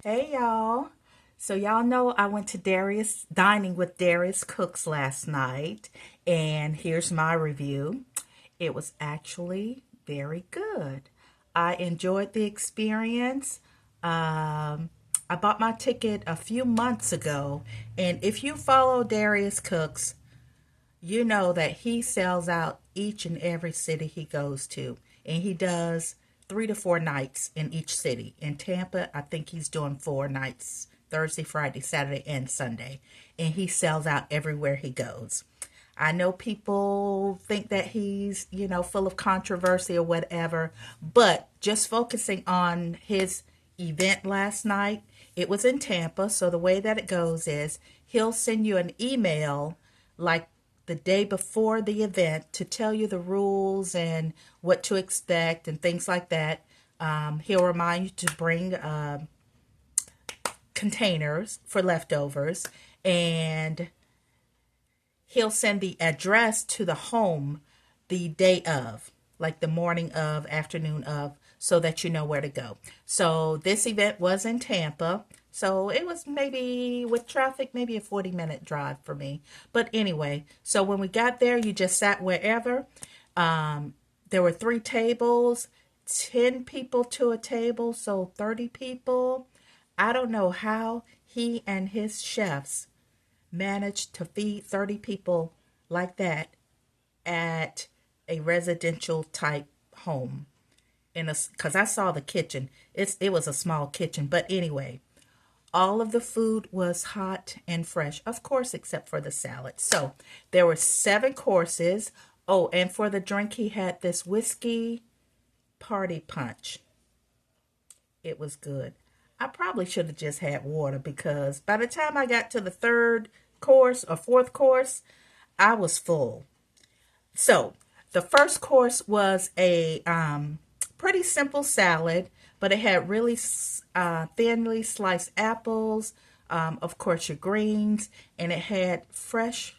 Hey y'all. So y'all know I went to Darius dining with Darius Cooks last night, and here's my review. It was actually very good. I enjoyed the experience. I bought my ticket a few months ago, and if you follow Darius Cooks, you know that he sells out each and every city he goes to, and he does 3 to 4 nights in each city. In Tampa, I think he's doing 4 nights: Thursday, Friday, Saturday, and Sunday, and he sells out everywhere he goes. I know people think that he's, full of controversy or whatever, but just focusing on his event last night, it was in Tampa. So the way that it goes is he'll send you an email like the day before the event to tell you the rules and what to expect and things like that. He'll remind you to bring containers for leftovers, and he'll send the address to the home the day of, like the morning of, afternoon of, so that you know where to go. So this event was in Tampa. So it was maybe with traffic, maybe a 40-minute drive for me. But anyway, so when we got there, you just sat wherever. There were 3 tables, 10 people to a table, so 30 people. I don't know how he and his chefs managed to feed 30 people like that at a residential type home in a because I saw the kitchen. It was a small kitchen, but anyway, all of the food was hot and fresh, of course, except for the salad. So there were 7 courses. Oh, and for the drink, he had this whiskey party punch. It was good. I probably should have just had water because by the time I got to the third course or fourth course, I was full. So the first course was a pretty simple salad, but it had really thinly sliced apples, of course, your greens, and it had fresh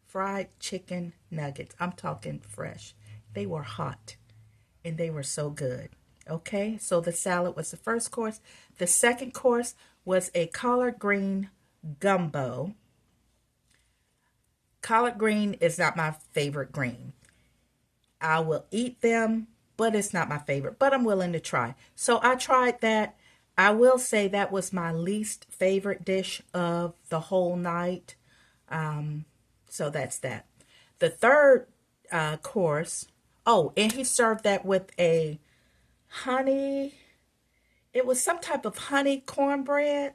fried chicken nuggets. I'm talking fresh. They were hot and they were so good. Okay, so the salad was the first course. The second course was a collard green gumbo. Collard green is not my favorite green. I will eat them, but it's not my favorite, but I'm willing to try. So I tried that. I will say that was my least favorite dish of the whole night. So that's that. The third course, oh, and he served that with a honey, it was some type of honey cornbread.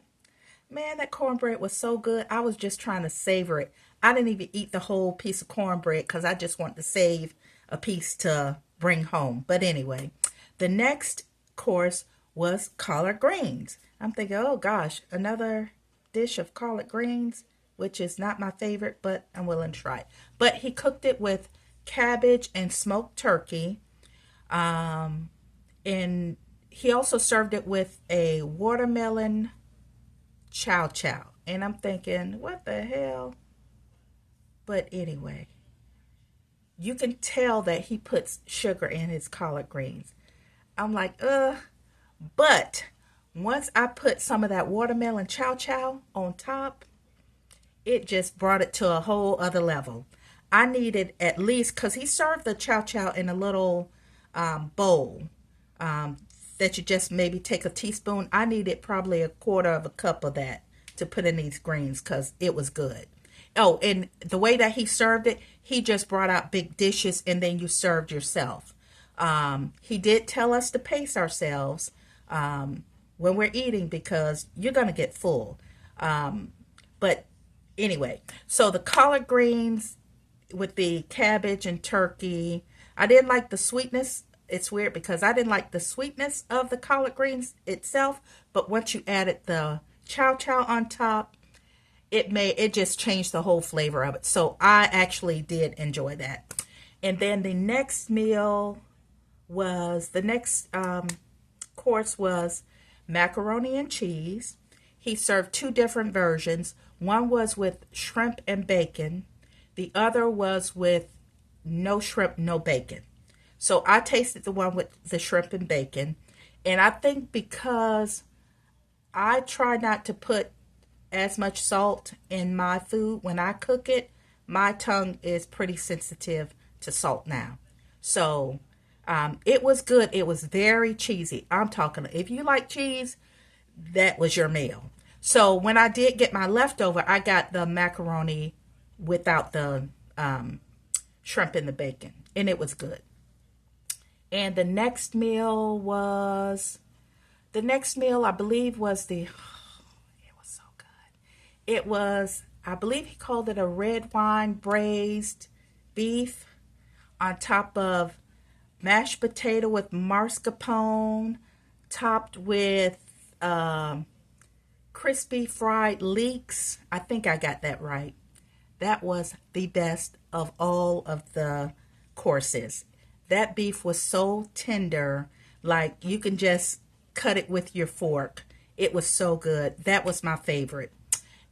Man, that cornbread was so good. I was just trying to savor it. I didn't even eat the whole piece of cornbread because I just wanted to save a piece to bring home. But anyway, the next course was collard greens. I'm thinking, oh gosh, another dish of collard greens, which is not my favorite, but I'm willing to try it. But he cooked it with cabbage and smoked turkey. And he also served it with a watermelon chow chow. And I'm thinking, what the hell? But anyway, you can tell that he puts sugar in his collard greens. I'm like, ugh. But once I put some of that watermelon chow chow on top, it just brought it to a whole other level. I needed at least, because he served the chow chow in a little bowl um, that you just maybe take a teaspoon. I needed probably a quarter of a cup of that to put in these greens because it was good. Oh, and the way that he served it, he just brought out big dishes and then you served yourself. He did tell us to pace ourselves when we're eating because you're going to get full. But anyway, so the collard greens with the cabbage and turkey, I didn't like the sweetness. It's weird because I didn't like the sweetness of the collard greens itself, but once you added the chow chow on top, it just changed the whole flavor of it. So I actually did enjoy that. And then the next course was macaroni and cheese. He served 2 different versions. One was with shrimp and bacon. The other was with no shrimp, no bacon. So I tasted the one with the shrimp and bacon. And I think because I try not to put as much salt in my food when I cook it. My tongue is pretty sensitive to salt now. So it was good. It was very cheesy. I'm talking, if you like cheese, that was your meal. So when I did get my leftover, I got the macaroni without the shrimp and the bacon, and it was good. And the next meal I believe was the, it was so good. It was, I believe he called it a red wine braised beef on top of mashed potato with mascarpone, topped with crispy fried leeks. I think I got that right. That was the best of all of the courses. That beef was so tender, like you can just cut it with your fork. It was so good. That was my favorite.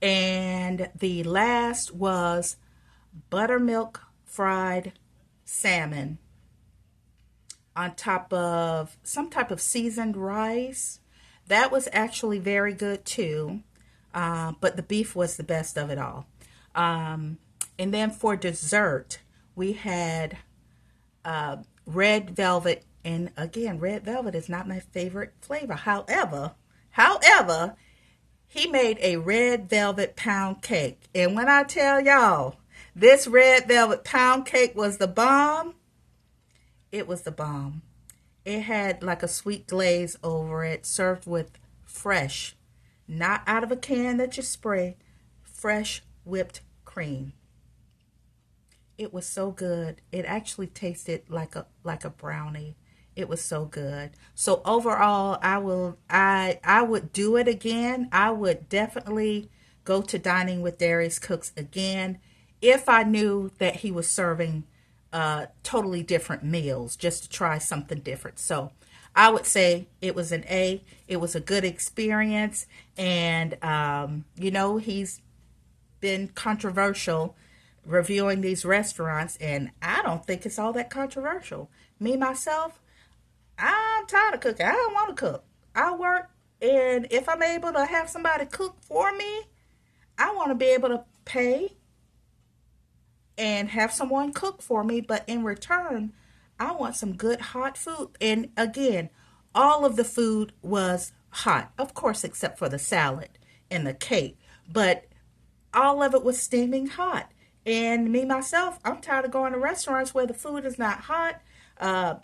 And the last was buttermilk fried salmon on top of some type of seasoned rice. That was actually very good too. But the beef was the best of it all. And then for dessert, we had red velvet. And again, red velvet is not my favorite flavor. However, he made a red velvet pound cake. And when I tell y'all, this red velvet pound cake was the bomb, it was the bomb. It had like a sweet glaze over it, served with fresh, not out of a can that you spray, fresh whipped cream. It was so good. It actually tasted like a brownie. It was so good. So overall, I would do it again. I would definitely go to dining with Darius Cooks again if I knew that he was serving totally different meals, just to try something different. So I would say it was an A. It was a good experience, and he's been controversial reviewing these restaurants, and I don't think it's all that controversial. Me myself, I'm tired of cooking. I don't want to cook. I work, and if I'm able to have somebody cook for me, I want to be able to pay and have someone cook for me, but in return, I want some good hot food. And again, all of the food was hot, of course, except for the salad and the cake, but all of it was steaming hot. And me myself, I'm tired of going to restaurants where the food is not hot. Uh,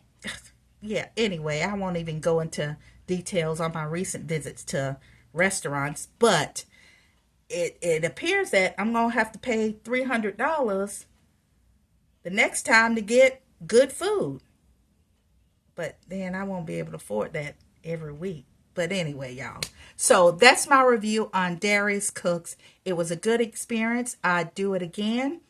yeah, anyway, I won't even go into details on my recent visits to restaurants, but it appears that I'm going to have to pay $300 the next time to get good food. But then I won't be able to afford that every week. But anyway, y'all. So that's my review on Darius Cooks. It was a good experience. I'd do it again.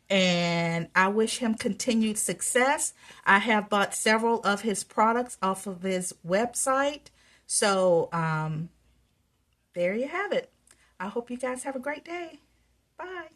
And I wish him continued success. I have bought several of his products off of his website. So there you have it. I hope you guys have a great day. Bye.